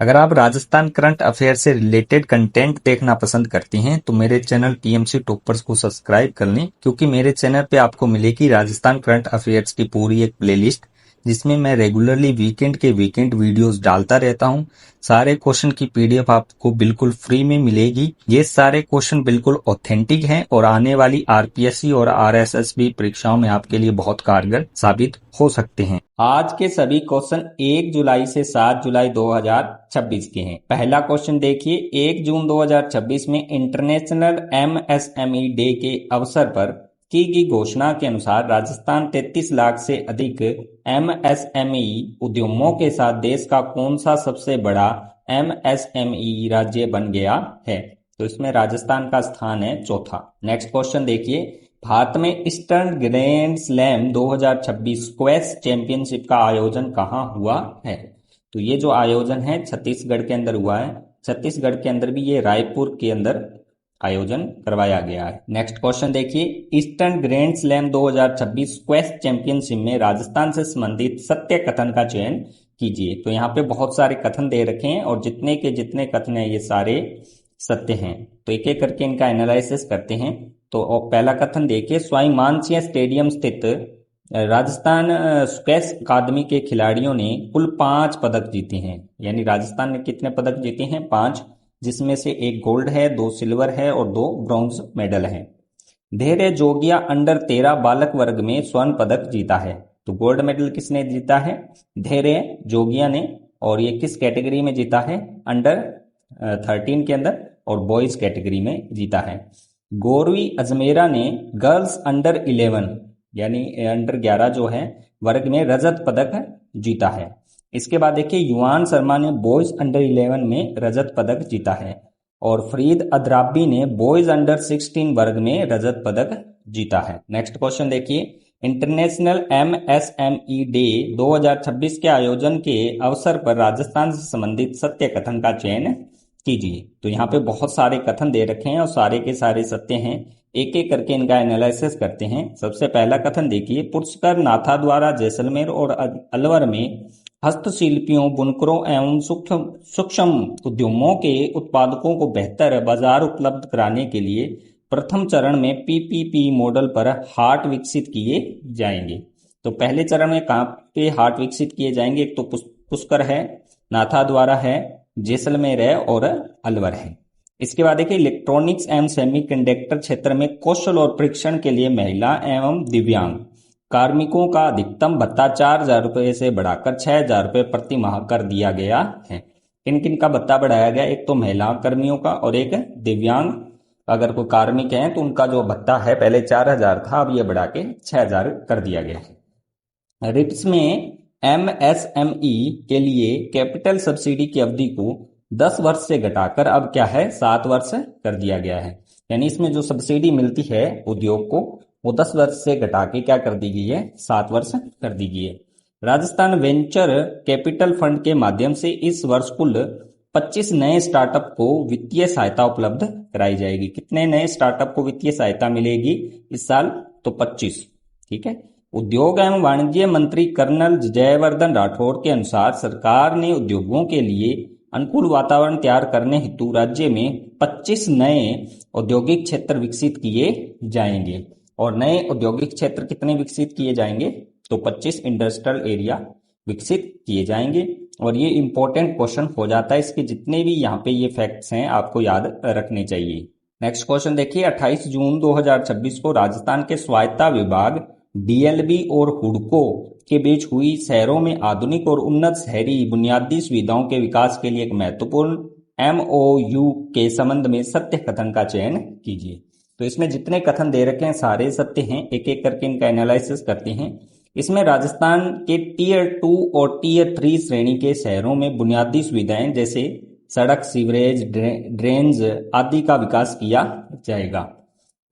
अगर आप Rajasthan current affair से रिलेटेड कंटेंट देखना पसंद करती हैं तो मेरे चैनल टीएमसी टॉपर्स को सब्सक्राइब कर लें, क्योंकि मेरे चैनल पे आपको मिलेगी राजस्थान करंट अफेयर्स की पूरी एक प्लेलिस्ट जिसमें मैं रेगुलरली वीकेंड के वीकेंड वीडियोस डालता रहता हूं। सारे क्वेश्चन की पीडीएफ आपको बिल्कुल फ्री में मिलेगी। ये सारे क्वेश्चन बिल्कुल ऑथेंटिक हैं और आने वाली आरपीएससी और आरएसएसबी परीक्षाओं में आपके लिए बहुत कारगर साबित हो सकते हैं। आज के सभी क्वेश्चन 1 जुलाई से 7 जुलाई 2026 के हैं। पहला क्वेश्चन देखिए, 1 जून 2026 में इंटरनेशनल एमएसएमई डे के अवसर पर की गई घोषणा के अनुसार राजस्थान 33 लाख से अधिक एमएसएमई उद्यमों के साथ देश का कौन सा सबसे बड़ा एमएसएमई राज्य बन गया है? तो इसमें राजस्थान का स्थान है चौथा। नेक्स्ट क्वेश्चन देखिए, भारत में eastern grand slam 2026 squash championship का आयोजन कहाँ हुआ है? तो ये जो आयोजन है छत्तीसगढ़ के अंदर हुआ है। छत्तीसगढ़ के अंदर भी ये रायपुर के अंदर आयोजन करवाया गया है। नेक्स्ट क्वेश्चन देखिए, eastern grand slam 2026 squash championship में राजस्थान से संबंधित सत्य कथन का चयन कीजिए। तो यहाँ पे बहुत सारे कथन दे रखे हैं और जितने के जितने कथन है ये सारे सत्य हैं। तो एक एक करके इनका एनालिसिस करते हैं। तो पहला कथन देखिए, स्वाई मानसिंह स्टेडियम स्थित राजस्थान स्क्वैश अकादमी के खिलाड़ियों ने कुल 5 पदक जीते हैं। यानी राजस्थान ने कितने पदक जीते हैं? 5, जिसमें से 1 गोल्ड है, 2 सिल्वर है और 2 ब्रॉन्ज मेडल है। धैर्य जोगिया अंडर 13 बालक वर्ग में स्वर्ण पदक जीता है। तो गोल्ड मेडल किसने जीता है? धैर्य जोगिया ने। और ये किस कैटेगरी में जीता है? अंडर 13 के अंदर और बॉयज कैटेगरी में जीता है। गौरवी अजमेरा ने गर्ल्स अंडर 11 यानी अंडर 11 जो है वर्ग में रजत पदक जीता है। इसके बाद देखिए, युवान शर्मा ने बॉयज अंडर 11 में रजत पदक जीता है और फरीद अदराबी ने बॉयज अंडर 16 वर्ग में रजत पदक जीता है। नेक्स्ट क्वेश्चन देखिए, इंटरनेशनल एमएसएमई डे 2026 के आयोजन के अवसर पर राजस्थान से संबंधित सत्य कथन का चयन कीजिए। तो यहाँ पे बहुत सारे कथन दे रखे हैं और सारे के सारे सत्य हैं। एक एक करके इनका एनालिसिस करते हैं। सबसे पहला कथन देखिए, पुरस्कार नाथा द्वारा जैसलमेर और अलवर में हस्तशिल्पियों, बुनकरों एवं सूक्ष्म उद्यमों के उत्पादकों को बेहतर बाजार उपलब्ध कराने के लिए प्रथम चरण में पीपीपी मॉडल पर हाट विकसित किए जाएंगे। तो पहले चरण में कहाँ पे हाट विकसित किए जाएंगे? एक तो पुष्कर है, नाथा द्वारा है, जैसलमेर है और अलवर है। इसके बाद देखिए, इलेक्ट्रॉनिक्स एवं सेमीकंडक्टर क्षेत्र में कौशल और प्रशिक्षण के लिए महिला एवं दिव्यांग कार्मिकों का अधिकतम भत्ता 4,000 रुपए से बढ़ाकर 6,000 रुपए प्रति माह कर दिया गया है। किन किन का भत्ता बढ़ाया गया? एक तो महिला कर्मियों का और एक दिव्यांग अगर कोई कार्मिक है तो उनका जो भत्ता है पहले 4,000 था, अब ये बढ़ा के 6,000 कर दिया गया है। रिप्स में एमएसएमई के लिए कैपिटल सब्सिडी की अवधि को 10 वर्ष से घटाकर अब क्या है? 7 वर्ष कर दिया गया है। यानी इसमें जो सब्सिडी मिलती है उद्योग को वो 10 वर्ष से घटा के क्या कर दी गई है? 7 वर्ष कर दी गई है। राजस्थान वेंचर कैपिटल फंड के माध्यम से इस वर्ष कुल 25 नए स्टार्टअप को वित्तीय सहायता उपलब्ध कराई जाएगी। कितने नए स्टार्टअप को वित्तीय सहायता मिलेगी इस साल? तो 25। ठीक है। उद्योग एवं वाणिज्य मंत्री कर्नल जयवर्धन राठौड़ के अनुसार सरकार ने उद्योगों के लिए अनुकूल वातावरण तैयार करने हेतु राज्य में 25 नए औद्योगिक क्षेत्र विकसित किए जाएंगे। और नए औद्योगिक क्षेत्र कितने विकसित किए जाएंगे? तो 25 इंडस्ट्रियल एरिया विकसित किए जाएंगे। और ये इंपॉर्टेंट क्वेश्चन हो जाता है। इसके जितने भी यहाँ पे ये फैक्ट्स हैं आपको याद रखने चाहिए। नेक्स्ट क्वेश्चन देखिए, 28 जून 2026 को राजस्थान के स्वायत्ता विभाग डीएलबी और हुडको के बीच हुई शहरों में आधुनिक और उन्नत शहरी बुनियादी सुविधाओं के विकास के लिए एक महत्वपूर्ण एमओयू के संबंध में सत्य कथन का चयन कीजिए। तो इसमें जितने कथन दे रखे हैं सारे सत्य हैं। एक एक करके इनका एनालिसिस करते हैं। इसमें राजस्थान के टीयर 2 और टीयर 3 श्रेणी के शहरों में बुनियादी सुविधाएं जैसे सड़क, सीवरेज, ड्रेन्स आदि का विकास किया जाएगा।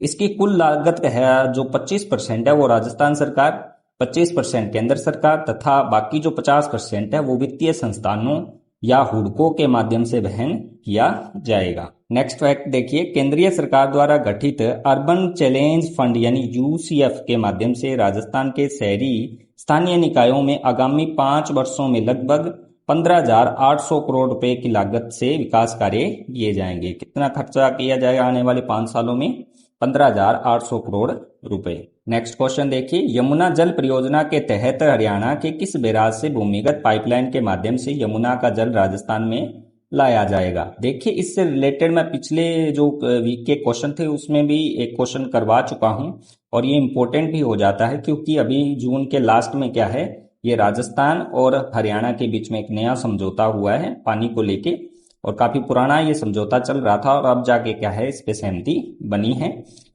इसकी कुल लागत है जो 25% है वो राजस्थान सरकार, 25% केंद्र सरकार तथा बाकी जो 50% है वो वित्तीय संस्थानों या हुडको के माध्यम से वहन किया जाएगा। नेक्स्ट फैक्ट देखिए, केंद्रीय सरकार द्वारा गठित अर्बन चैलेंज फंड यानी यूसीएफ के माध्यम से राजस्थान के शहरी स्थानीय निकायों में आगामी 5 वर्षों में लगभग 15,800 करोड़ रुपए की लागत से विकास कार्य किए जाएंगे। कितना खर्चा किया जाएगा आने वाले 5 सालों में? 15,800 करोड़ रुपए। नेक्स्ट क्वेश्चन देखिए, यमुना जल परियोजना के तहत हरियाणा के किस बैराज से भूमिगत पाइपलाइन के माध्यम से यमुना का जल राजस्थान में लाया जाएगा? देखिए, इससे रिलेटेड मैं पिछले जो वीक के क्वेश्चन थे उसमें भी एक क्वेश्चन करवा चुका हूं और ये इंपॉर्टेंट भी हो जाता है क्योंकि अभी जून के लास्ट में क्या है, ये राजस्थान और हरियाणा के बीच में एक नया समझौता हुआ है पानी को लेके, और काफी पुराना ये समझौता चल रहा था और अब जाके क्या है, इस पे सहमति बनी है।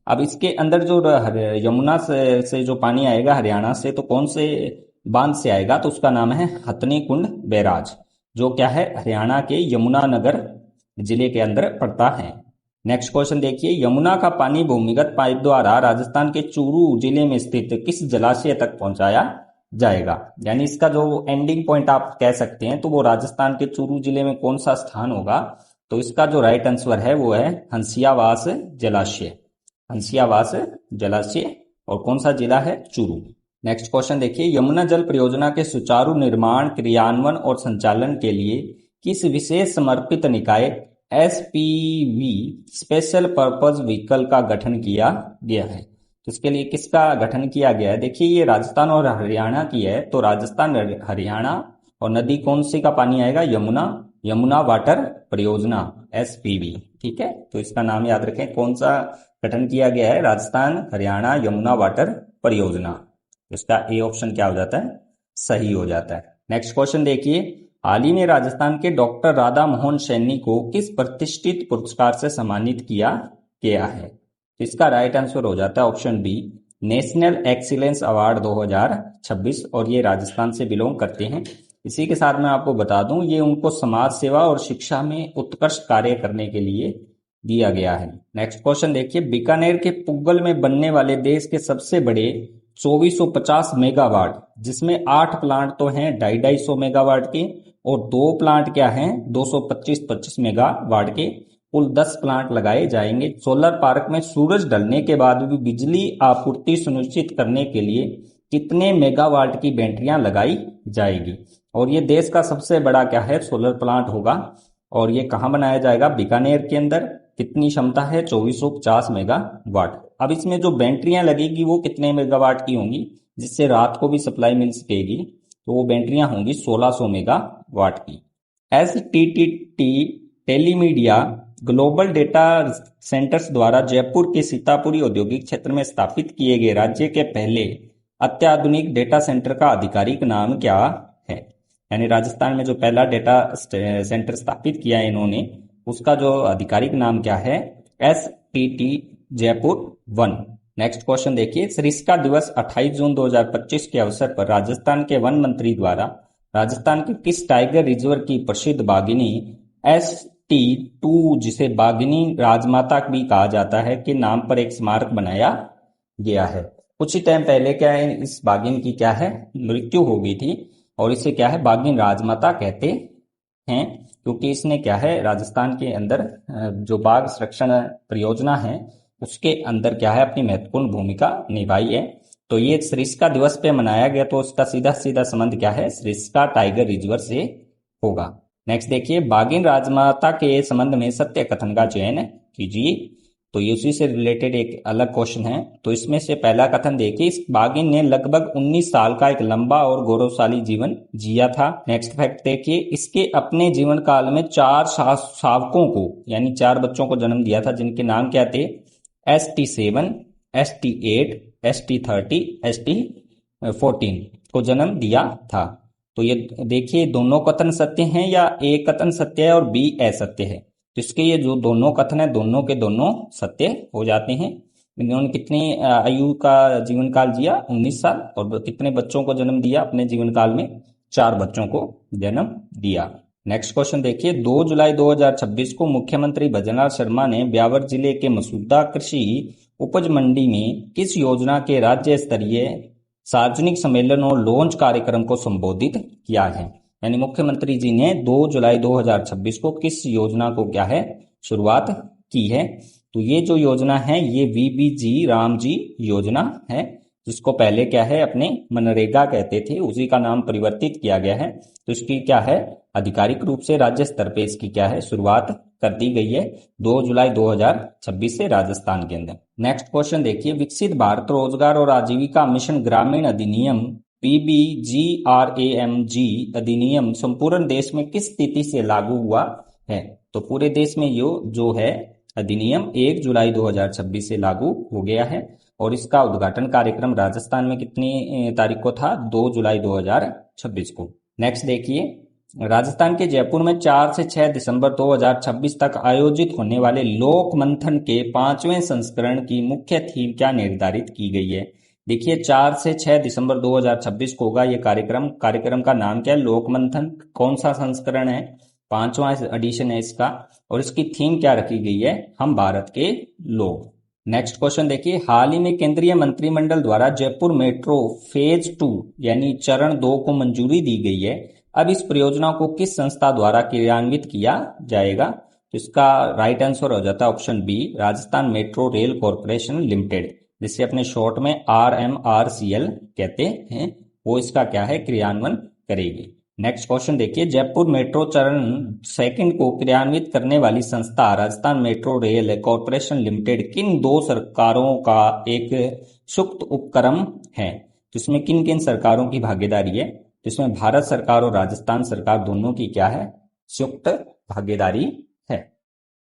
अब इसके अंदर जो यमुना से जो पानी आएगा हरियाणा से, तो कौन से बांध से आएगा? तो उसका नाम है हथनी कुंड बैराज, जो क्या है, हरियाणा के यमुनानगर जिले के अंदर पड़ता है। नेक्स्ट क्वेश्चन देखिए, यमुना का पानी भूमिगत पाइप द्वारा राजस्थान के चूरू जिले में स्थित किस जलाशय तक पहुंचाया जाएगा? यानी इसका जो एंडिंग पॉइंट आप कह सकते हैं, तो वो राजस्थान के चूरू जिले में कौन सा स्थान होगा? तो इसका जो राइट आंसर है वो है हंसियावास जलाशय। हंसियावास जलाशय, और कौन सा जिला है? चूरू। नेक्स्ट क्वेश्चन देखिए, यमुना जल परियोजना के सुचारू निर्माण, क्रियान्वयन और संचालन के लिए किस विशेष समर्पित निकाय एसपीवी स्पेशल पर्पज व्हीकल का गठन किया गया है? तो इसके लिए किसका गठन किया गया है? देखिए, ये राजस्थान और हरियाणा की है, तो राजस्थान हरियाणा और नदी कौन सी का पानी आएगा? यमुना, यमुना वाटर परियोजना एसपीवी। ठीक है, तो इसका नाम याद रखें, कौन सा गठन किया गया है? राजस्थान हरियाणा यमुना वाटर परियोजना। इसका ए ऑप्शन क्या हो जाता है? सही हो जाता है। नेक्स्ट क्वेश्चन देखिए, हाल ही में राजस्थान के डॉक्टर राधा मोहन सैनी को किस प्रतिष्ठित पुरस्कार से सम्मानित किया गया है? इसका राइट आंसर हो जाता है option B, national excellence award 2026, और ये राजस्थान से बिलोंग करते हैं। इसी के साथ मैं आपको बता दूं, ये उनको समाज सेवा और शिक्षा में उत्कृष्ट कार्य करने के लिए दिया गया है। नेक्स्ट क्वेश्चन देखिए, बीकानेर के पुग्गल में बनने वाले देश के सबसे बड़े 2450 मेगावाट, जिसमें 8 प्लांट तो हैं 250 मेगावाट के और 2 प्लांट क्या हैं 225 मेगावाट के, कुल 10 प्लांट लगाए जाएंगे। सोलर पार्क में सूरज ढलने के बाद भी बिजली आपूर्ति सुनिश्चित करने के लिए कितने मेगावाट की बैटरियां लगाई जाएगी? और ये देश का सबसे बड़ा क्या है, सोलर प्लांट होगा, और ये कहाँ बनाया जाएगा? बीकानेर के अंदर। कितनी क्षमता है? 2450 मेगावाट। अब इसमें जो बैटरियां लगेगी वो कितने मेगावाट की होंगी, जिससे रात को भी सप्लाई मिल सकेगी? तो वो बैटरियां होंगी 1600 मेगावाट की। STTT Telemedia global data centres द्वारा जयपुर के सीतापुरी औद्योगिक क्षेत्र में स्थापित किए गए राज्य के पहले अत्याधुनिक डेटा सेंटर का आधिकारिक नाम क्या है? यानी राजस्थान में जो पहला डेटा सेंटर स्थापित किया है इन्होंने, उसका जो आधिकारिक नाम क्या है? STT जयपुर 1। नेक्स्ट क्वेश्चन देखिए, सरिस्का दिवस 28 जून 2025 के अवसर पर राजस्थान के वन मंत्री द्वारा राजस्थान के किस टाइगर रिजर्व की प्रसिद्ध बाघिनी ST2, जिसे बाघिनी राजमाता भी कहा जाता है, के नाम पर एक स्मारक बनाया गया है? कुछ ही टाइम पहले क्या है, इस बाघिन की क्या है, मृत्यु हो गई थी, और इसे क्या है, बाघिन राजमाता कहते हैं, क्योंकि इसने क्या है, राजस्थान के अंदर जो बाघ संरक्षण परियोजना है उसके अंदर क्या है, अपनी महत्वपूर्ण भूमिका निभाई है। तो ये सरिस्का दिवस पे मनाया गया, तो उसका सीधा सीधा संबंध क्या है, सरिस्का टाइगर रिजर्व से होगा। नेक्स्ट देखिए, बाघिन राजमाता के संबंध में सत्य कथन का चयन कीजिए। तो ये उसी से रिलेटेड एक अलग क्वेश्चन है। तो इसमें से पहला कथन देखिए, इस बाघिन ने लगभग 19 साल का एक लंबा और गौरवशाली जीवन जिया था। नेक्स्ट फैक्ट देखिए, इसके अपने जीवन काल में 4 शावकों को, यानी 4 बच्चों को जन्म दिया था, जिनके नाम क्या थे, ST7, ST8, ST30, ST14 को जन्म दिया था। तो ये देखिए, दोनों कथन सत्य हैं या एक कथन सत्य है और बी असत्य है? तो इसके ये जो दोनों कथन है, दोनों के दोनों सत्य हो जाते हैं। इन्होंने कितनी आयु का जीवन काल जिया, 19 साल, और कितने बच्चों को जन्म दिया अपने जीवन काल में, 4 बच्चों को जन्म दिया। नेक्स्ट क्वेश्चन देखिए, 2 जुलाई 2026 को मुख्यमंत्री भजनलाल शर्मा ने ब्यावर जिले के मसूदा कृषि उपज मंडी में किस योजना के राज्य स्तरीय सार्वजनिक सम्मेलन और लॉन्च कार्यक्रम को संबोधित किया है? यानी मुख्यमंत्री जी ने 2 जुलाई 2026 को किस योजना को क्या है, शुरुआत की है? तो ये जो योजना है ये VBG रामजी योजना है, जिसको पहले क्या है अपने मनरेगा कहते थे, उसी का नाम परिवर्तित किया गया है। तो इसकी क्या है आधिकारिक रूप से राज्य स्तर पे इसकी क्या है शुरुआत कर दी गई है 2 जुलाई 2026 से राजस्थान के अंदर। नेक्स्ट क्वेश्चन देखिए, विकसित भारत रोजगार और आजीविका मिशन ग्रामीण अधिनियम PBGRAMG अधिनियम संपूर्ण देश में किस तिथि से लागू हुआ है? तो पूरे देश में जो है अधिनियम 1 जुलाई 2026 से लागू हो गया है और इसका उद्घाटन कार्यक्रम राजस्थान में कितनी तारीख को था? 2 जुलाई 2026 को। नेक्स्ट देखिए, राजस्थान के जयपुर में 4 से 6 दिसंबर 2026 तक आयोजित होने वाले लोक मंथन के 5वें संस्करण की मुख्य थीम क्या निर्धारित की गई है? देखिए 4 से 6 दिसंबर 2026 को होगा ये कार्यक्रम का नाम क्या है? लोक मंथन। कौन सा संस्करण है? 5वां एडिशन है इसका। और इसकी थीम क्या रखी गई है? हम भारत के लोग। नेक्स्ट क्वेश्चन देखिए, हाल ही में केंद्रीय मंत्रिमंडल द्वारा जयपुर मेट्रो फेज 2 यानी चरण 2 को मंजूरी दी गई है। अब इस परियोजना को किस संस्था द्वारा क्रियान्वित किया जाएगा? तो इसका राइट आंसर हो जाता है option B, Rajasthan metro rail corporation limited, जिसे अपने शॉर्ट में RMRCL कहते हैं, वो इसका क्या है क्रियान्वयन करेगी। नेक्स्ट क्वेश्चन देखिए, जयपुर मेट्रो चरण 2 को क्रियान्वित करने वाली संस्था Rajasthan metro rail corporation limited किन दो सरकारों का एक संयुक्त उपक्रम है? तो इसमें किन किन सरकारों की भागीदारी है? तो इसमें भारत सरकार और राजस्थान सरकार दोनों की क्या है संयुक्त भागीदारी